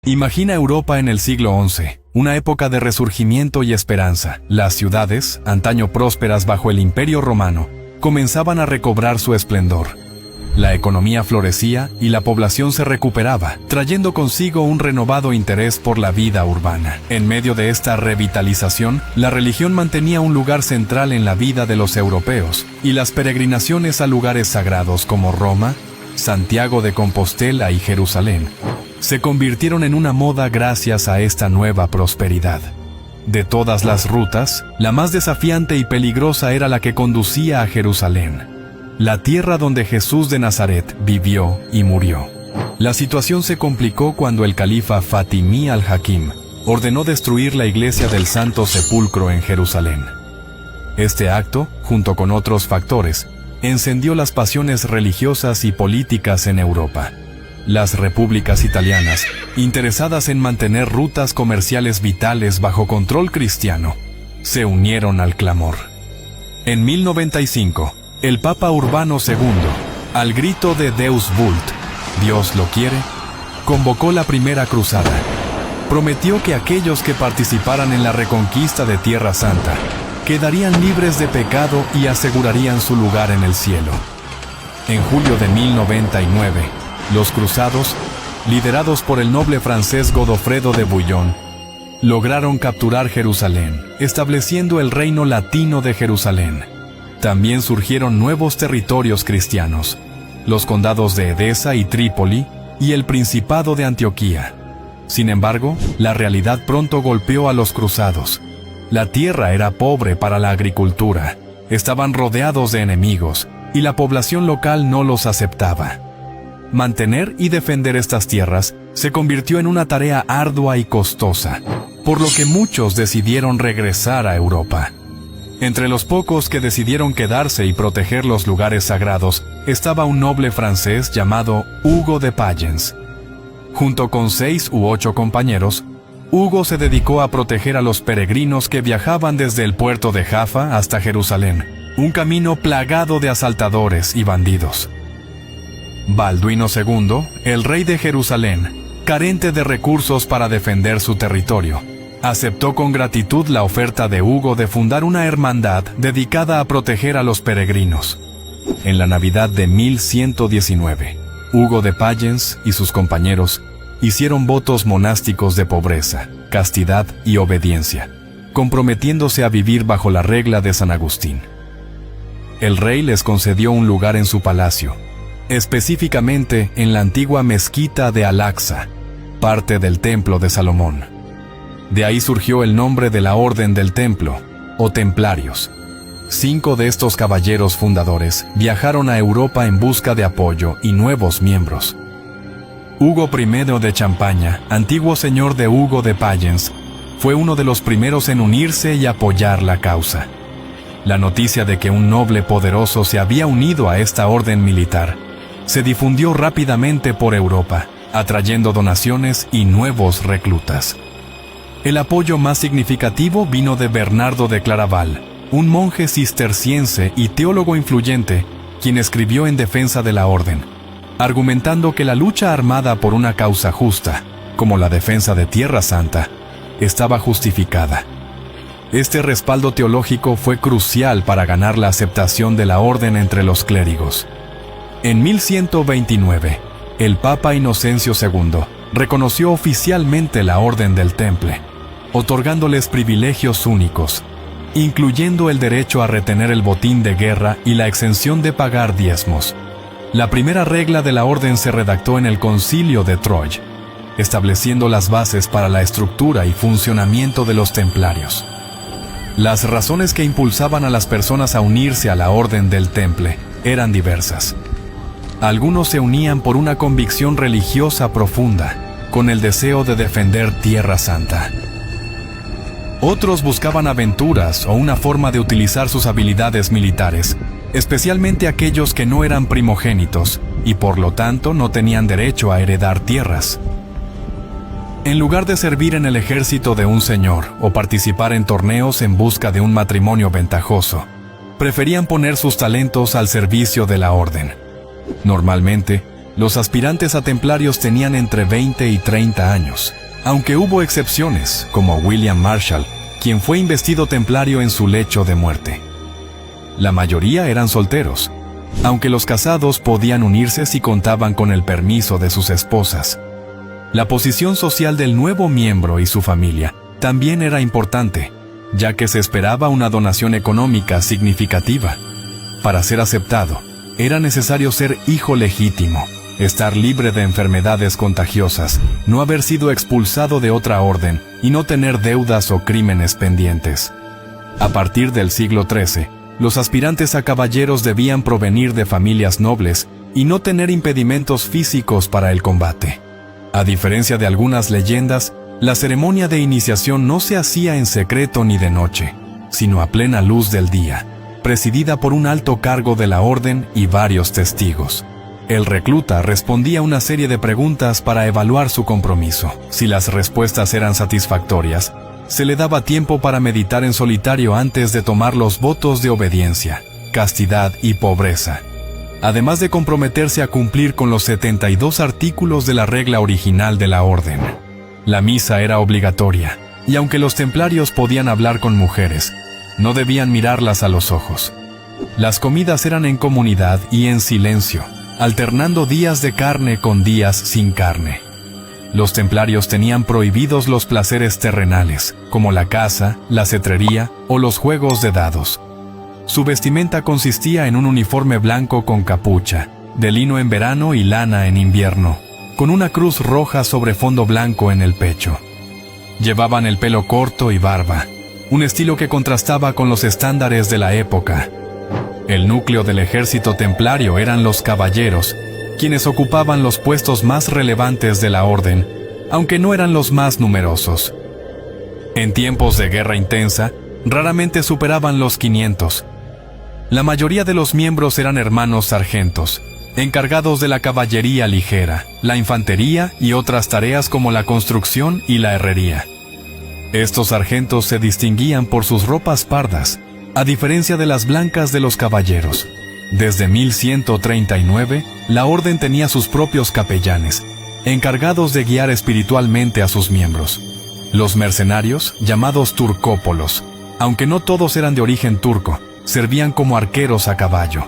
Imagina Europa en el siglo XI, una época de resurgimiento y esperanza. Las ciudades, antaño prósperas bajo el Imperio Romano, comenzaban a recobrar su esplendor. La economía florecía y la población se recuperaba, trayendo consigo un renovado interés por la vida urbana. En medio de esta revitalización, la religión mantenía un lugar central en la vida de los europeos, y las peregrinaciones a lugares sagrados como Roma, Santiago de Compostela y Jerusalén se convirtieron en una moda gracias a esta nueva prosperidad. De todas las rutas, la más desafiante y peligrosa era la que conducía a Jerusalén, la tierra donde Jesús de Nazaret vivió y murió. La situación se complicó cuando el califa Fatimí al-Hakim ordenó destruir la iglesia del Santo Sepulcro en Jerusalén. Este acto, junto con otros factores, encendió las pasiones religiosas y políticas en Europa. Las repúblicas italianas, interesadas en mantener rutas comerciales vitales bajo control cristiano, se unieron al clamor. En 1095, el Papa Urbano II, al grito de Deus Vult, Dios lo quiere, convocó la primera cruzada. Prometió que aquellos que participaran en la reconquista de Tierra Santa quedarían libres de pecado y asegurarían su lugar en el cielo. En julio de 1099, los cruzados, liderados por el noble francés Godofredo de Bouillon, lograron capturar Jerusalén, estableciendo el reino latino de Jerusalén. También surgieron nuevos territorios cristianos, los condados de Edesa y Trípoli y el Principado de Antioquía. Sin embargo, la realidad pronto golpeó a los cruzados. La tierra era pobre para la agricultura, estaban rodeados de enemigos y la población local no los aceptaba. Mantener y defender estas tierras se convirtió en una tarea ardua y costosa, por lo que muchos decidieron regresar a Europa. Entre los pocos que decidieron quedarse y proteger los lugares sagrados estaba un noble francés llamado Hugo de Payens. Junto con 6 u 8 compañeros, Hugo se dedicó a proteger a los peregrinos que viajaban desde el puerto de Jaffa hasta Jerusalén, un camino plagado de asaltadores y bandidos. Balduino II, el rey de Jerusalén, carente de recursos para defender su territorio, aceptó con gratitud la oferta de Hugo de fundar una hermandad dedicada a proteger a los peregrinos. En la Navidad de 1119, Hugo de Payens y sus compañeros hicieron votos monásticos de pobreza, castidad y obediencia, comprometiéndose a vivir bajo la regla de San Agustín. El rey les concedió un lugar en su palacio, específicamente en la antigua mezquita de Al-Aqsa, parte del Templo de Salomón. De ahí surgió el nombre de la Orden del Templo, o Templarios. 5 de estos caballeros fundadores viajaron a Europa en busca de apoyo y nuevos miembros. Hugo I de Champaña, antiguo señor de Hugo de Payens, fue uno de los primeros en unirse y apoyar la causa. La noticia de que un noble poderoso se había unido a esta orden militar se difundió rápidamente por Europa, atrayendo donaciones y nuevos reclutas. El apoyo más significativo vino de Bernardo de Claraval, un monje cisterciense y teólogo influyente, quien escribió en defensa de la orden, argumentando que la lucha armada por una causa justa, como la defensa de Tierra Santa, estaba justificada. Este respaldo teológico fue crucial para ganar la aceptación de la orden entre los clérigos. En 1129, el Papa Inocencio II reconoció oficialmente la Orden del Temple, otorgándoles privilegios únicos, incluyendo el derecho a retener el botín de guerra y la exención de pagar diezmos. La primera regla de la orden se redactó en el Concilio de Troyes, estableciendo las bases para la estructura y funcionamiento de los templarios. Las razones que impulsaban a las personas a unirse a la Orden del Temple eran diversas. Algunos se unían por una convicción religiosa profunda, con el deseo de defender Tierra Santa. Otros buscaban aventuras o una forma de utilizar sus habilidades militares, especialmente aquellos que no eran primogénitos y por lo tanto no tenían derecho a heredar tierras. En lugar de servir en el ejército de un señor o participar en torneos en busca de un matrimonio ventajoso, preferían poner sus talentos al servicio de la orden. Normalmente, Los aspirantes a templarios tenían entre 20 y 30 años, aunque hubo excepciones, como William Marshall, quien fue investido templario en su lecho de muerte. La mayoría eran solteros, aunque los casados podían unirse si contaban con el permiso de sus esposas. La posición social del nuevo miembro y su familia también era importante, ya que se esperaba una donación económica significativa. Para ser aceptado, era necesario ser hijo legítimo, estar libre de enfermedades contagiosas, no haber sido expulsado de otra orden y no tener deudas o crímenes pendientes. A partir del siglo XIII, los aspirantes a caballeros debían provenir de familias nobles y no tener impedimentos físicos para el combate. A diferencia de algunas leyendas, la ceremonia de iniciación no se hacía en secreto ni de noche, sino a plena luz del día, presidida por un alto cargo de la orden y varios testigos. El recluta respondía una serie de preguntas para evaluar su compromiso. Si las respuestas eran satisfactorias, se le daba tiempo para meditar en solitario antes de tomar los votos de obediencia, castidad y pobreza, además de comprometerse a cumplir con los 72 artículos de la regla original de la orden. La misa era obligatoria, y aunque los templarios podían hablar con mujeres, no debían mirarlas a los ojos. Las comidas eran en comunidad y en silencio, alternando días de carne con días sin carne. Los templarios tenían prohibidos los placeres terrenales, como la caza, la cetrería o los juegos de dados. Su vestimenta consistía en un uniforme blanco con capucha, de lino en verano y lana en invierno, con una cruz roja sobre fondo blanco en el pecho. Llevaban el pelo corto y barba, un estilo que contrastaba con los estándares de la época. El núcleo del ejército templario eran los caballeros, quienes ocupaban los puestos más relevantes de la orden, aunque no eran los más numerosos. En tiempos de guerra intensa, raramente superaban los 500. La mayoría de los miembros eran hermanos sargentos, encargados de la caballería ligera, la infantería y otras tareas como la construcción y la herrería. Estos sargentos se distinguían por sus ropas pardas, a diferencia de las blancas de los caballeros. Desde 1139, la orden tenía sus propios capellanes, encargados de guiar espiritualmente a sus miembros. Los mercenarios, llamados turcópolos, aunque no todos eran de origen turco, servían como arqueros a caballo.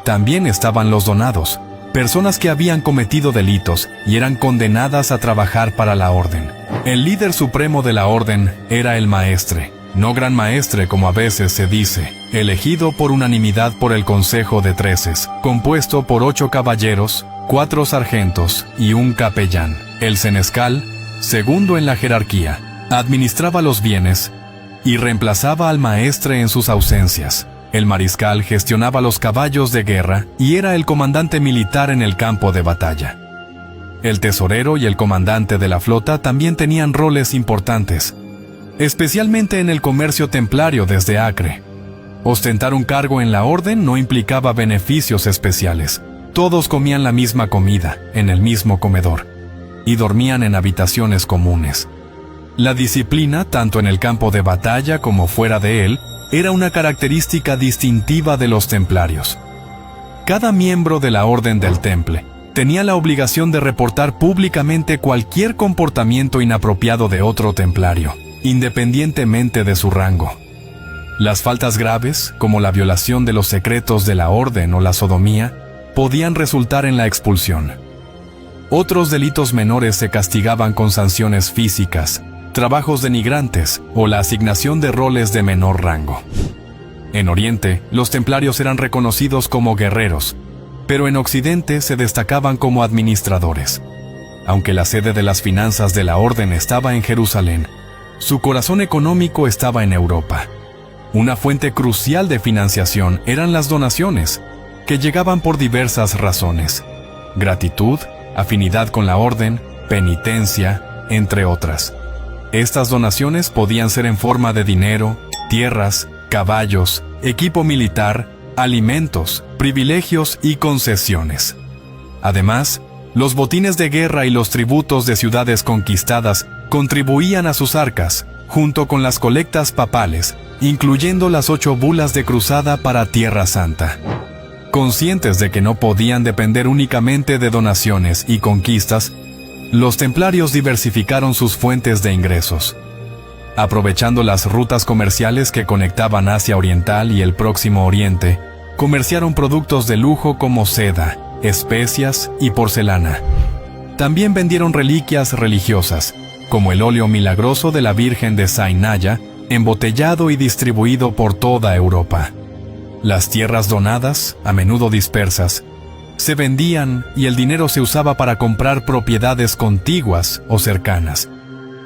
También estaban los donados, personas que habían cometido delitos y eran condenadas a trabajar para la orden. El líder supremo de la orden era el maestre, no gran maestre como a veces se dice, elegido por unanimidad por el Consejo de Treces, compuesto por 8 caballeros, 4 sargentos y un capellán. El senescal, segundo en la jerarquía, administraba los bienes y reemplazaba al maestre en sus ausencias. El mariscal gestionaba los caballos de guerra y era el comandante militar en el campo de batalla. El tesorero y el comandante de la flota también tenían roles importantes, especialmente en el comercio templario desde Acre. Ostentar un cargo en la orden no implicaba beneficios especiales. Todos comían la misma comida, en el mismo comedor, y dormían en habitaciones comunes. La disciplina, tanto en el campo de batalla como fuera de él, era una característica distintiva de los templarios. Cada miembro de la Orden del Temple tenía la obligación de reportar públicamente cualquier comportamiento inapropiado de otro templario, independientemente de su rango. Las faltas graves, como la violación de los secretos de la orden o la sodomía, podían resultar en la expulsión. Otros delitos menores se castigaban con sanciones físicas, trabajos denigrantes o la asignación de roles de menor rango. En Oriente, los templarios eran reconocidos como guerreros, pero en Occidente se destacaban como administradores. Aunque la sede de las finanzas de la orden estaba en Jerusalén, su corazón económico estaba en Europa. Una fuente crucial de financiación eran las donaciones, que llegaban por diversas razones: gratitud, afinidad con la orden, penitencia, entre otras. Estas donaciones podían ser en forma de dinero, tierras, caballos, equipo militar, alimentos, privilegios y concesiones. Además, los botines de guerra y los tributos de ciudades conquistadas contribuían a sus arcas, junto con las colectas papales, incluyendo las 8 bulas de cruzada para Tierra Santa. Conscientes de que no podían depender únicamente de donaciones y conquistas, los templarios diversificaron sus fuentes de ingresos. Aprovechando las rutas comerciales que conectaban Asia Oriental y el Próximo Oriente, comerciaron productos de lujo como seda, especias y porcelana. También vendieron reliquias religiosas, como el óleo milagroso de la Virgen de Sainaya, embotellado y distribuido por toda Europa. Las tierras donadas, a menudo dispersas, se vendían y el dinero se usaba para comprar propiedades contiguas o cercanas,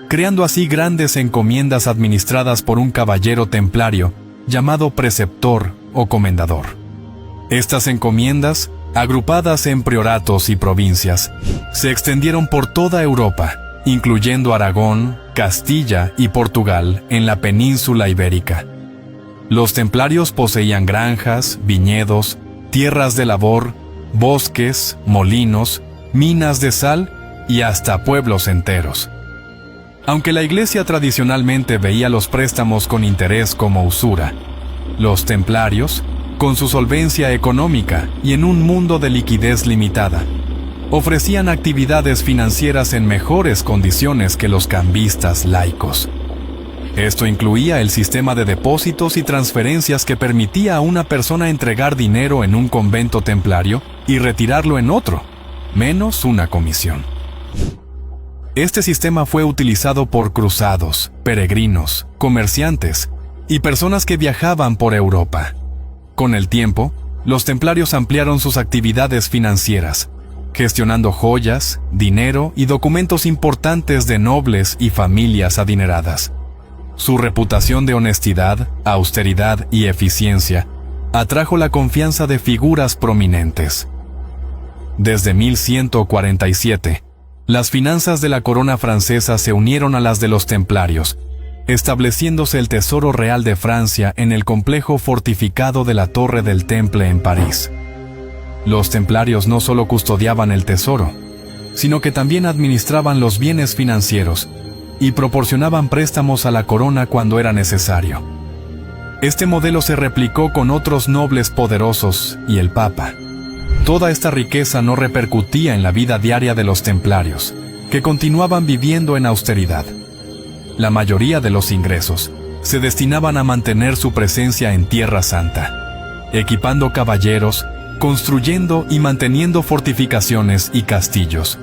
creando así grandes encomiendas administradas por un caballero templario llamado preceptor o comendador. Estas encomiendas, agrupadas en prioratos y provincias, se extendieron por toda Europa, incluyendo Aragón, Castilla y Portugal en la península ibérica. Los templarios poseían granjas, viñedos, tierras de labor, bosques, molinos, minas de sal y hasta pueblos enteros. Aunque la Iglesia tradicionalmente veía los préstamos con interés como usura, los templarios, con su solvencia económica y en un mundo de liquidez limitada, ofrecían actividades financieras en mejores condiciones que los cambistas laicos. Esto incluía el sistema de depósitos y transferencias que permitía a una persona entregar dinero en un convento templario y retirarlo en otro, menos una comisión. Este sistema fue utilizado por cruzados, peregrinos, comerciantes y personas que viajaban por Europa. Con el tiempo, los templarios ampliaron sus actividades financieras, gestionando joyas, dinero y documentos importantes de nobles y familias adineradas. Su reputación de honestidad, austeridad y eficiencia atrajo la confianza de figuras prominentes. Desde 1147, las finanzas de la corona francesa se unieron a las de los templarios, estableciéndose el Tesoro Real de Francia en el complejo fortificado de la Torre del Temple en París. Los templarios no solo custodiaban el tesoro, sino que también administraban los bienes financieros y proporcionaban préstamos a la corona cuando era necesario. Este modelo se replicó con otros nobles poderosos y el Papa. Toda esta riqueza no repercutía en la vida diaria de los templarios, que continuaban viviendo en austeridad. La mayoría de los ingresos se destinaban a mantener su presencia en Tierra Santa, equipando caballeros, construyendo y manteniendo fortificaciones y castillos,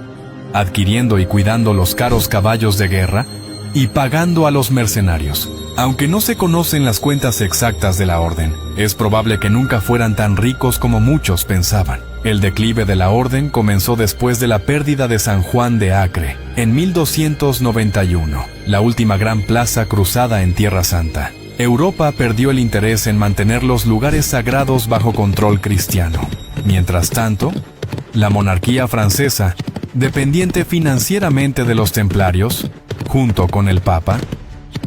adquiriendo y cuidando los caros caballos de guerra y pagando a los mercenarios. Aunque no se conocen las cuentas exactas de la orden, es probable que nunca fueran tan ricos como muchos pensaban. El declive de la orden comenzó después de la pérdida de San Juan de Acre, en 1291, la última gran plaza cruzada en Tierra Santa. Europa perdió el interés en mantener los lugares sagrados bajo control cristiano. Mientras tanto, la monarquía francesa, dependiente financieramente de los templarios, junto con el Papa,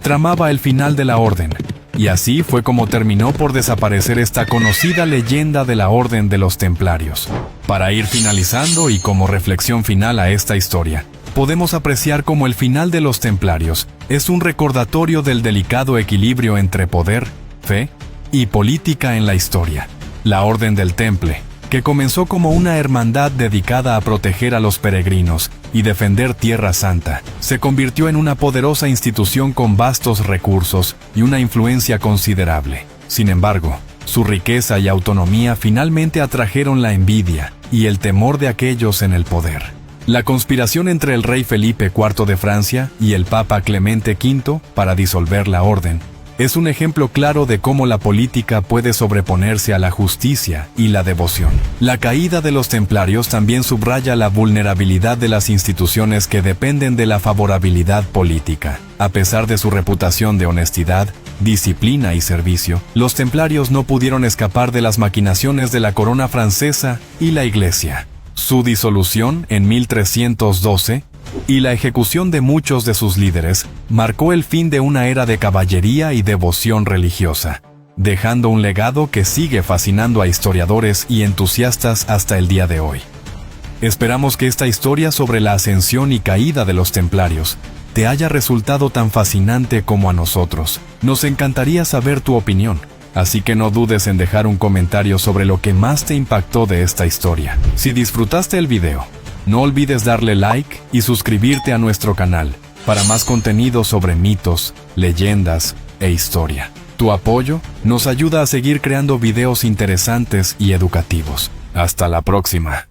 tramaba el final de la orden, y así fue como terminó por desaparecer esta conocida leyenda de la Orden de los Templarios. Para ir finalizando y como reflexión final a esta historia, podemos apreciar cómo el final de los Templarios es un recordatorio del delicado equilibrio entre poder, fe y política en la historia. La Orden del Temple, que comenzó como una hermandad dedicada a proteger a los peregrinos y defender Tierra Santa, se convirtió en una poderosa institución con vastos recursos y una influencia considerable. Sin embargo, su riqueza y autonomía finalmente atrajeron la envidia y el temor de aquellos en el poder. La conspiración entre el rey Felipe IV de Francia y el Papa Clemente V para disolver la orden es un ejemplo claro de cómo la política puede sobreponerse a la justicia y la devoción. La caída de los templarios también subraya la vulnerabilidad de las instituciones que dependen de la favorabilidad política. A pesar de su reputación de honestidad, disciplina y servicio, los templarios no pudieron escapar de las maquinaciones de la corona francesa y la Iglesia. Su disolución en 1312 y la ejecución de muchos de sus líderes marcó el fin de una era de caballería y devoción religiosa, dejando un legado que sigue fascinando a historiadores y entusiastas hasta el día de hoy. Esperamos que esta historia sobre la ascensión y caída de los templarios te haya resultado tan fascinante como a nosotros. Nos encantaría saber tu opinión. así que no dudes en dejar un comentario sobre lo que más te impactó de esta historia. Si disfrutaste el video, no olvides darle like y suscribirte a nuestro canal para más contenido sobre mitos, leyendas e historia. Tu apoyo nos ayuda a seguir creando videos interesantes y educativos. Hasta la próxima.